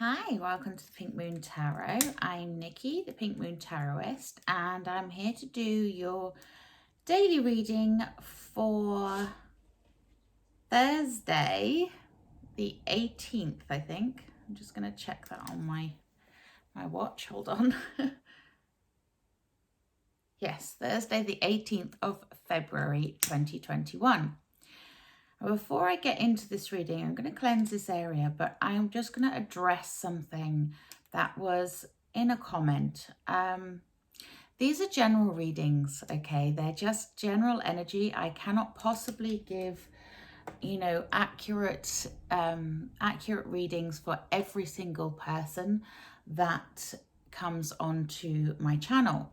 Hi, welcome to the Pink Moon Tarot. I'm Nikki, the Pink Moon Tarotist, and I'm here to do your daily reading for Thursday, the 18th, I think. I'm just going to check that on my watch. Hold on. Yes, Thursday, the 18th of February, 2021. Before I get into this reading, I'm going to cleanse this area, but I'm just going to address something that was in a comment. These are general readings, okay? They're just general energy. I cannot possibly give, accurate readings for every single person that comes onto my channel,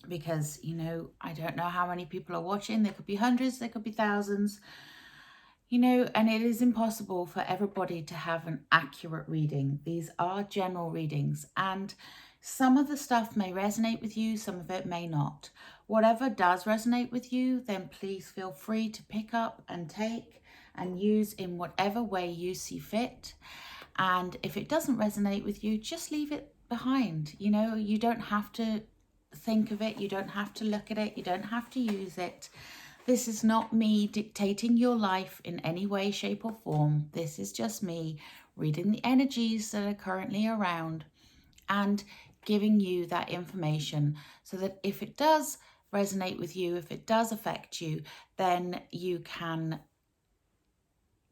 because, I don't know how many people are watching. There could be hundreds, there could be thousands. And it is impossible for everybody to have an accurate reading. These are general readings, and some of the stuff may resonate with you, some of it may not. Whatever does resonate with you, then please feel free to pick up and take and use in whatever way you see fit. And if it doesn't resonate with you, just leave it behind. You don't have to think of it, you don't have to look at it, you don't have to use it. This is not me dictating your life in any way, shape or form. This is just me reading the energies that are currently around and giving you that information so that if it does resonate with you, if it does affect you, then you can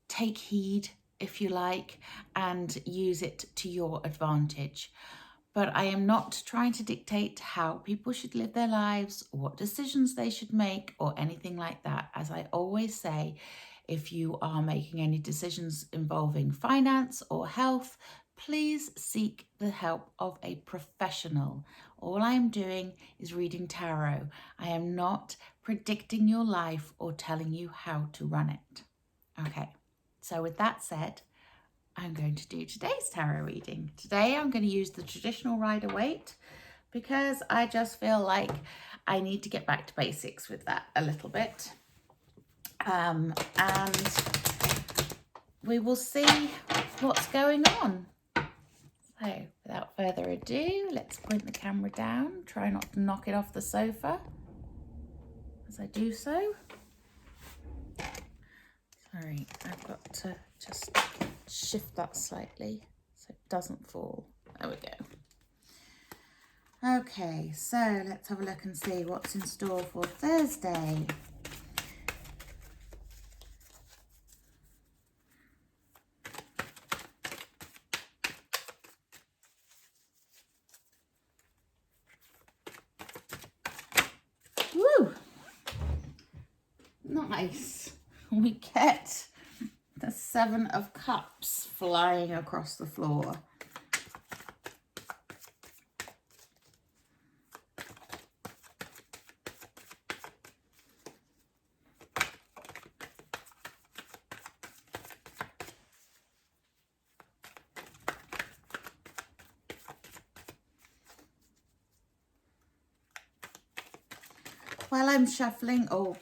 take heed, if you like, and use it to your advantage. But I am not trying to dictate how people should live their lives, or what decisions they should make, or anything like that. As I always say, if you are making any decisions involving finance or health, please seek the help of a professional. All I am doing is reading tarot. I am not predicting your life or telling you how to run it. Okay, so with that said, I'm going to do today's tarot reading. Today I'm going to use the traditional Rider-Waite because I just feel like I need to get back to basics with that a little bit. And we will see what's going on. So without further ado, let's point the camera down. Try not to knock it off the sofa as I do so. Sorry, I've got to just shift that slightly so it doesn't fall. There we go. Okay, so let's have a look and see what's in store for Thursday. Woo! Nice. We get the 7 of Cups flying across the floor. While I'm shuffling or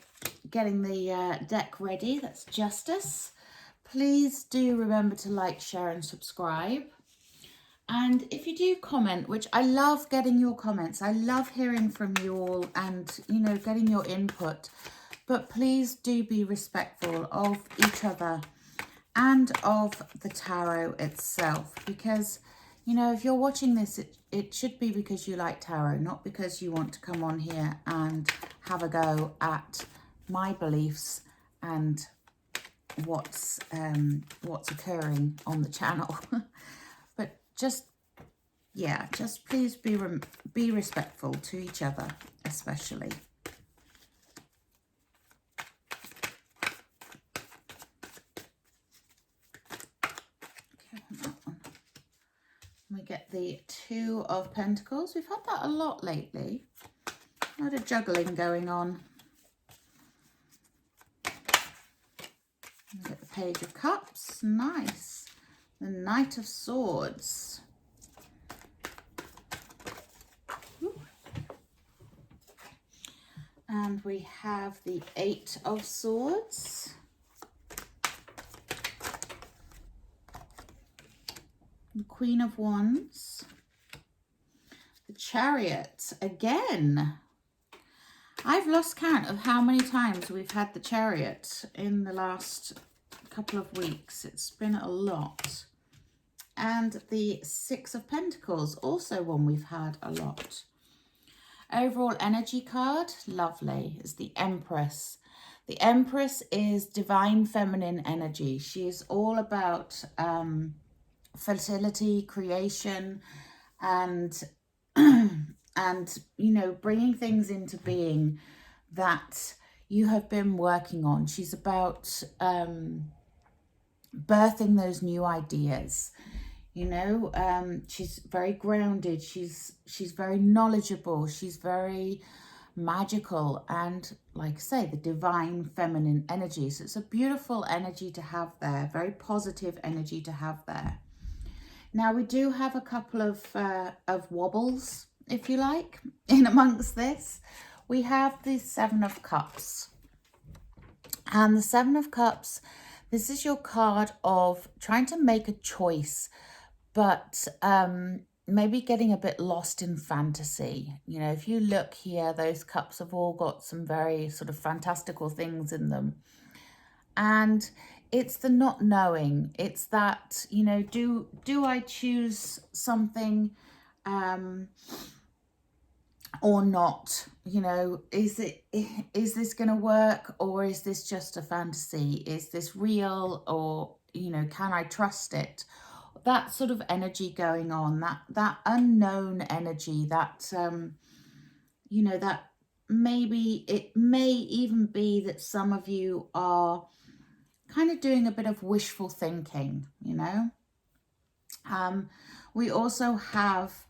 getting the deck ready, that's Justice. Please do remember to like, share and subscribe. And if you do comment, which I love getting your comments, I love hearing from you all and, getting your input. But please do be respectful of each other and of the tarot itself, because, if you're watching this, it should be because you like tarot, not because you want to come on here and have a go at my beliefs and what's occurring on the channel. But just please be respectful to each other, especially. We get the 2 of Pentacles. We've had that a lot lately. A lot of juggling going on. We get the Page of Cups. Nice. The Knight of Swords. Ooh. And we have the 8 of Swords. the Queen of Wands, the Chariot again. I've lost count of how many times we've had the Chariot in the last couple of weeks. It's been a lot. And the Six of Pentacles, also one we've had a lot. Overall energy card, lovely, is the Empress. The Empress is divine feminine energy. She is all about fertility, creation, and and you know, bringing things into being that you have been working on. She's about birthing those new ideas. You know, she's very grounded. She's very knowledgeable. She's very magical, and like I say, the divine feminine energy. So it's a beautiful energy to have there, very positive energy to have there. Now we do have a couple of wobbles, if you like, in amongst this. We have the Seven of Cups, and the Seven of Cups, this is your card of trying to make a choice, but maybe getting a bit lost in fantasy. You know, if you look here, those cups have all got some very sort of fantastical things in them. And it's the not knowing. It's that, you know, do I choose something or not? You know, is this going to work, or is this just a fantasy? Is this real, or, you know, can I trust it? That sort of energy going on, that unknown energy, that you know, that maybe it may even be that some of you are kind of doing a bit of wishful thinking, you know. We also have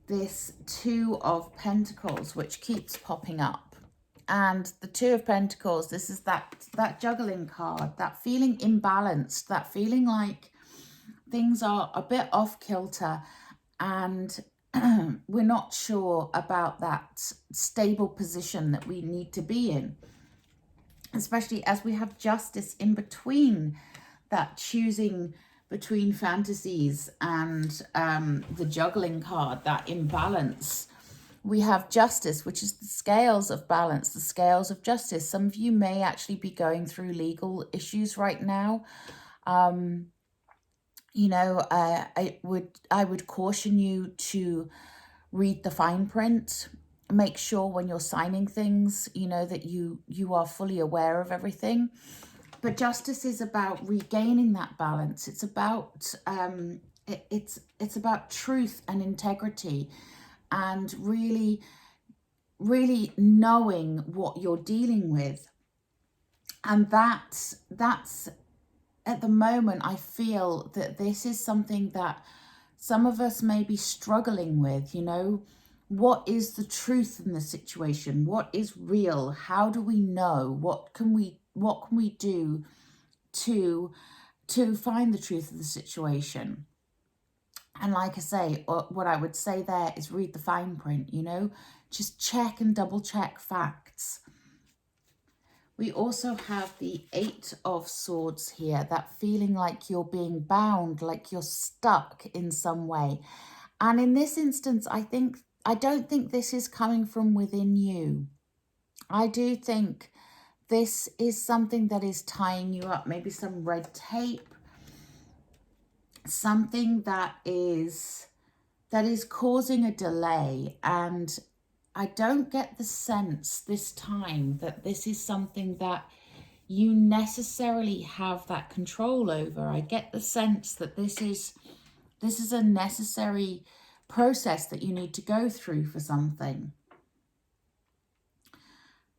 this Two of Pentacles, which keeps popping up. And the Two of Pentacles, this is that juggling card, that feeling imbalanced, that feeling like things are a bit off kilter, and we're not sure about that stable position that we need to be in, especially as we have Justice in between, that choosing between fantasies and the juggling card, that imbalance. We have Justice, which is the scales of balance, the scales of justice. Some of you may actually be going through legal issues right now. You know, I would caution you to read the fine print. Make sure when you're signing things, you know, that you are fully aware of everything. But Justice is about regaining that balance. It's about it's about truth and integrity, and really knowing what you're dealing with. And that's at the moment, I feel that this is something that some of us may be struggling with. You know, what is the truth in the situation? What is real? How do we know? What can we do to find the truth of the situation? And like I say, what I would say there is read the fine print, you know, just check and double check facts. We also have the Eight of Swords here, that feeling like you're being bound, like you're stuck in some way. And in this instance, I don't think this is coming from within you. I do think this is something that is tying you up, maybe some red tape, something that is causing a delay. And I don't get the sense this time that this is something that you necessarily have that control over. I get the sense that this is a necessary process that you need to go through for something,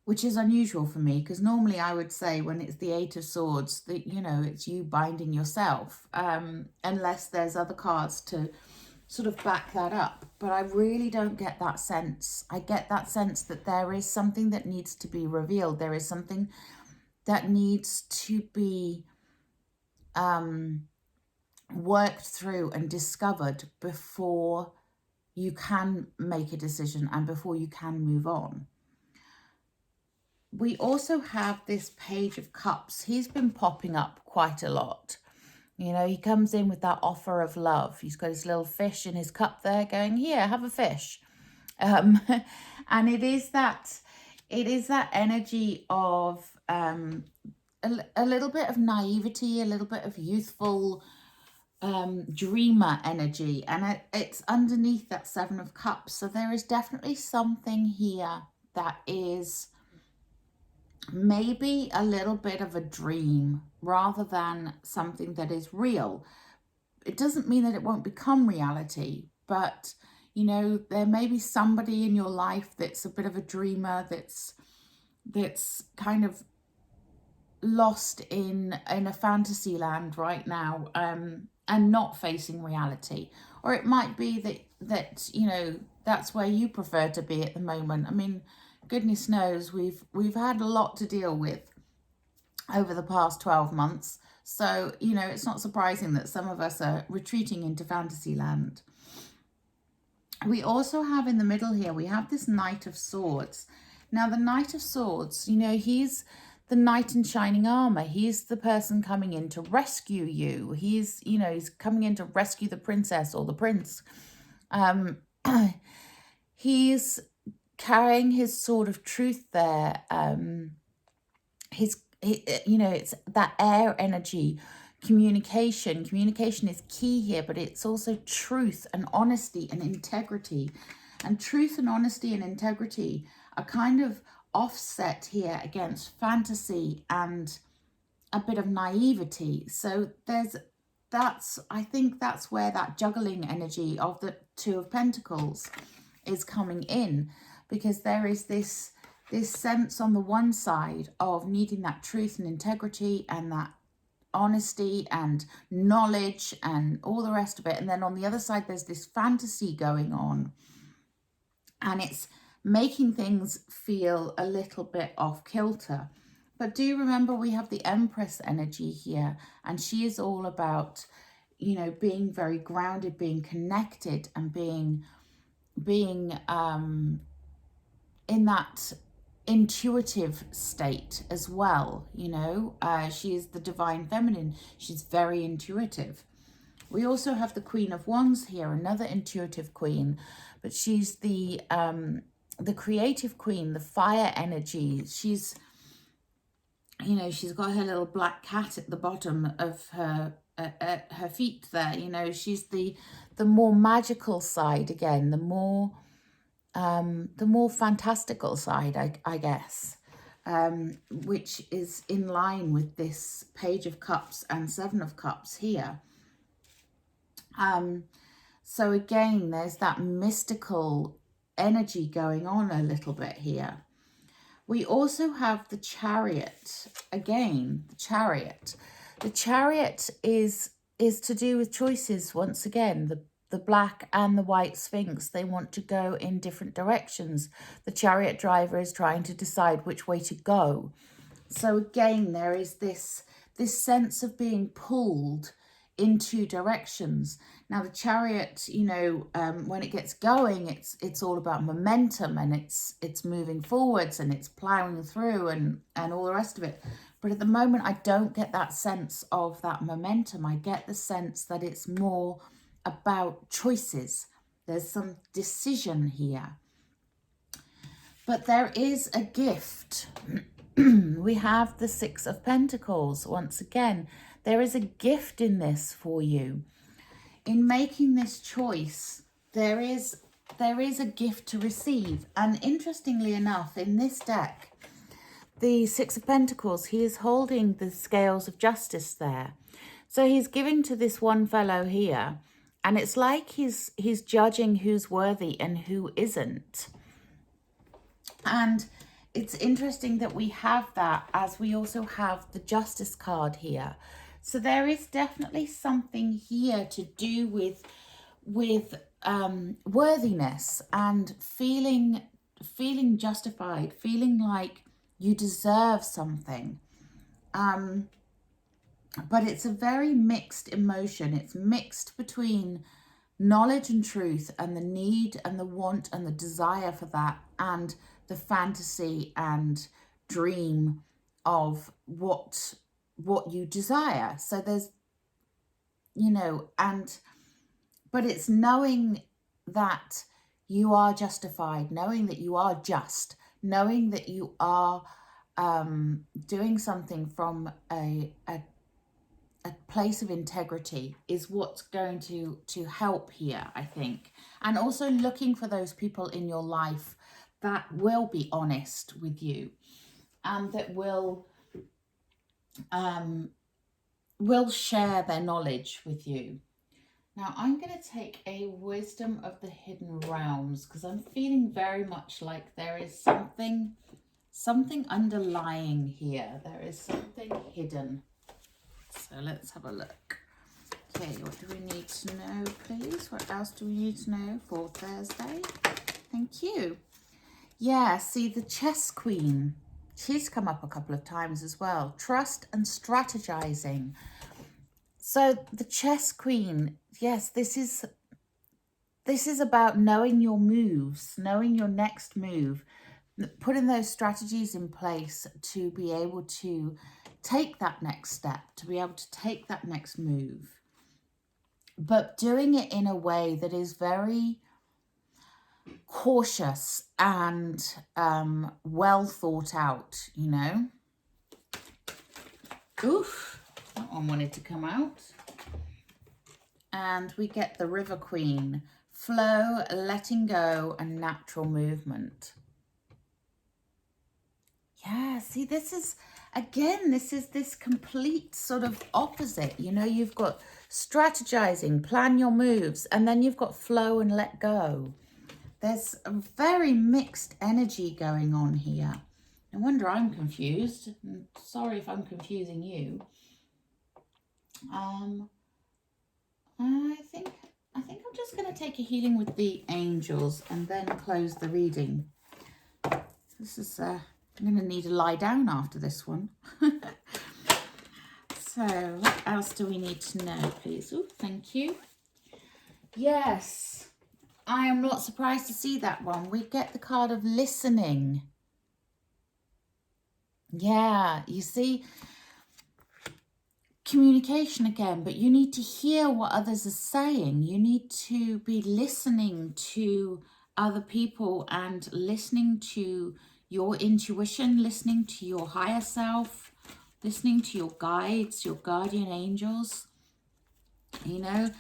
which is unusual for me, because normally I would say when it's the Eight of Swords that, you know, it's you binding yourself, unless there's other cards to sort of back that up. But I really don't get that sense. I get that sense that there is something that needs to be revealed. There is something that needs to be worked through and discovered before you can make a decision and before you can move on. We also have this Page of Cups. He's been popping up quite a lot. You know, he comes in with that offer of love. He's got his little fish in his cup there going, here, have a fish. And it is that energy of a little bit of naivety, a little bit of youthful dreamer energy, and it's underneath that Seven of Cups. So there is definitely something here that is maybe a little bit of a dream rather than something that is real. It doesn't mean that it won't become reality, but you know, there may be somebody in your life that's a bit of a dreamer, that's kind of lost in a fantasy land right now, and not facing reality. Or it might be that you know, that's where you prefer to be at the moment. I mean, goodness knows we've had a lot to deal with over the past 12 months. So, you know, it's not surprising that some of us are retreating into fantasy land. We also have in the middle here, we have this Knight of Swords. Now, the Knight of Swords, you know, he's the knight in shining armor. He's the person coming in to rescue you. He's, you know, he's coming in to rescue the princess or the prince. He's carrying his sword of truth there. You know, it's that air energy. Communication is key here, but it's also truth and honesty and integrity. And truth and honesty and integrity are kind of offset here against fantasy and a bit of naivety. So I think that's where that juggling energy of the Two of Pentacles is coming in, because there is this sense on the one side of needing that truth and integrity and that honesty and knowledge and all the rest of it, and then on the other side there's this fantasy going on, and it's making things feel a little bit off kilter. But do remember, we have the Empress energy here, and she is all about, you know, being very grounded, being connected, and being in that intuitive state as well. You know, she is the divine feminine. She's very intuitive. We also have the Queen of Wands here, another intuitive queen, but she's the creative queen, the fire energy. She's, you know, she's got her little black cat at the bottom of her feet there. You know, she's the more magical side again, the more fantastical side, I guess, which is in line with this Page of Cups and Seven of Cups here. So again, there's that mystical energy going on a little bit here. We also have the Chariot. Again, the Chariot. The Chariot is to do with choices once again. The black and the white Sphinx, they want to go in different directions. The chariot driver is trying to decide which way to go. So again, there is this sense of being pulled in two directions. Now the chariot, you know, when it gets going, it's all about momentum, and it's moving forwards, and it's plowing through and all the rest of it. But at the moment, I don't get that sense of that momentum. I get the sense that it's more about choices. There's some decision here. But there is a gift. We have the Six of Pentacles once again. There is a gift in this for you. In making this choice, there is a gift to receive. And interestingly enough, in this deck, the Six of Pentacles, he is holding the scales of justice there. So he's giving to this one fellow here, and it's like he's judging who's worthy and who isn't. And it's interesting that we have that, as we also have the Justice card here. So there is definitely something here to do with worthiness and feeling justified, feeling like you deserve something. But it's a very mixed emotion. It's mixed between knowledge and truth, and the need and the want and the desire for that, and the fantasy and dream of what you desire. So you know, but it's knowing that you are justified, knowing that you are just, knowing that you are doing something from a place of integrity is what's going to help here, I think. And also looking for those people in your life that will be honest with you and that will share their knowledge with you. Now I'm going to take a Wisdom of the Hidden Realms because I'm feeling very much like there is something underlying here. There is something hidden. So let's have a look. Okay, what do we need to know, please? What else do we need to know for Thursday? Thank you. Yeah, see, the Chess Queen. She's come up a couple of times as well. Trust and strategizing. So the Chess Queen, yes, this is about knowing your moves, knowing your next move, putting those strategies in place to be able to take that next step, to be able to take that next move, but doing it in a way that is very cautious and well thought out, you know. Oof, that one wanted to come out. And we get the River Queen, flow, letting go, and natural movement. Yeah, see, this is, again, this is this complete sort of opposite. You know, you've got strategizing, plan your moves, and then you've got flow and let go. There's a very mixed energy going on here. No wonder I'm confused. I'm sorry if I'm confusing you. I think I'm just going to take a healing with the angels and then close the reading. This is I'm going to need to lie down after this one. So what else do we need to know, please? Oh, thank you. Yes, I am not surprised to see that one. We get the card of listening. Yeah, you see, communication again, but you need to hear what others are saying. You need to be listening to other people and listening to your intuition, listening to your higher self, listening to your guides, your guardian angels. You know,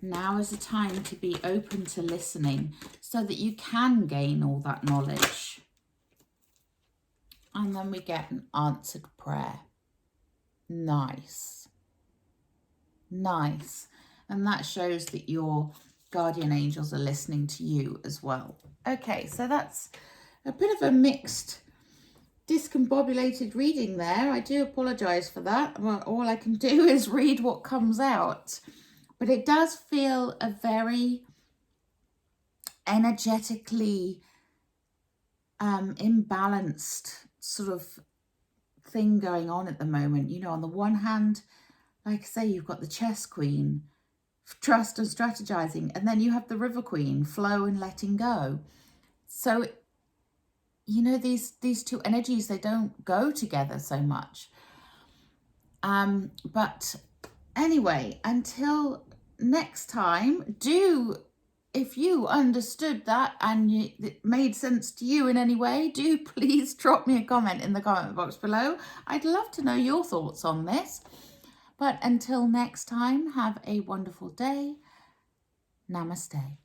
now is the time to be open to listening so that you can gain all that knowledge. And then we get an answered prayer. Nice. Nice. And that shows that your guardian angels are listening to you as well. Okay, so that's a bit of a mixed, discombobulated reading there. I do apologize for that. Well, all I can do is read what comes out. But it does feel a very energetically imbalanced sort of thing going on at the moment. You know, on the one hand, like I say, you've got the Chess Queen, trust and strategizing, and then you have the River Queen, flow and letting go. So, you know, these two energies, they don't go together so much. But anyway, until next time, if you understood that and it made sense to you in any way, do please drop me a comment in the comment box below. I'd love to know your thoughts on this. But until next time, have a wonderful day. Namaste.